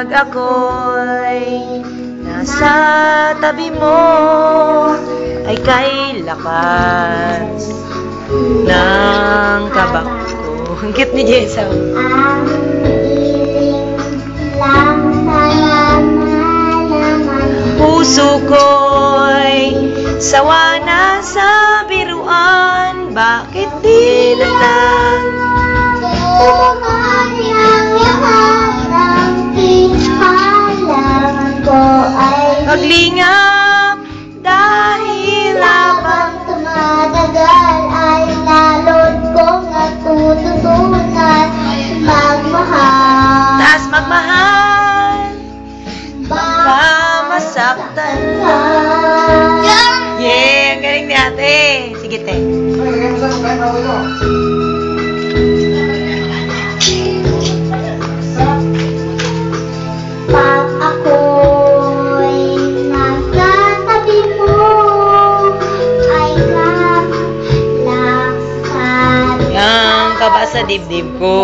Pag ako'y nasa tabi mo, ay kay lakas ng kabak ko. Ang cute ni Jessa. Ang iling lang sa malaman. Puso ko'y sawa na sa biruan. Bakit di na lang Tumahan ang lahat ng pinahalaman ko ay maglingap dahil habang tumatagal ay lalon kong natututunan magmahal. taas magmahal, baka masaktan ka. Yeah, ang galing ni ate. Sige, te. Pag ako'y nasa tabi mo, ay laksan Yang kaba sa dibdib ko.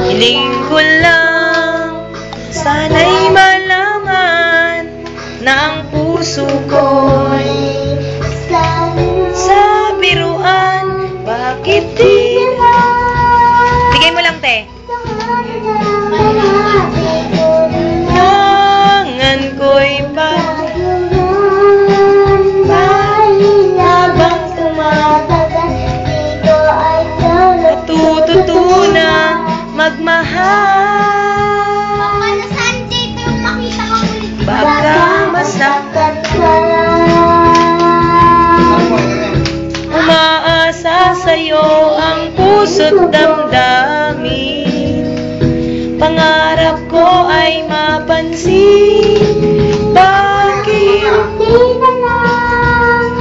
Hiling ko lang, sana'y malaman na ang puso ko'y sa biruan. Bakit di na? Bigay mo lang, te. Tangan ko'y habang tumatagal, dito ay natututunan magmahal. Baka masaktan ka. Umaasa sa'yo ang puso't damdamin. Pangarap ko ay mapansin. Bakit Di na lang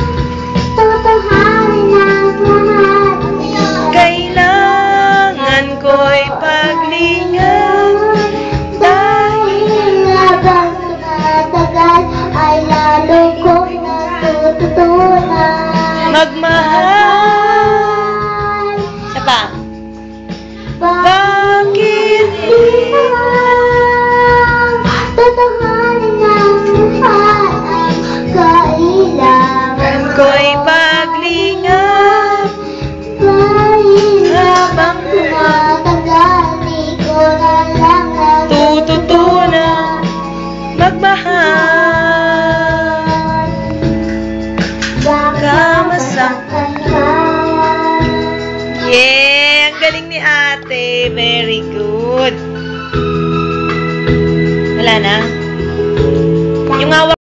totohanan ang lahat. kailangan ko'y paglingan? Dahil habang tumatagal ay lalo kong natututunan Magmahal. Isa pa. Bakit di na lang totohanan ang lahat ay kailangan Ko'y paglingan dahil habang tumatagal di ko na lang tututunan magmahal. baka masaktan ka. Yeah, ang galing ni ate. Very good. Wala na? Yung hawak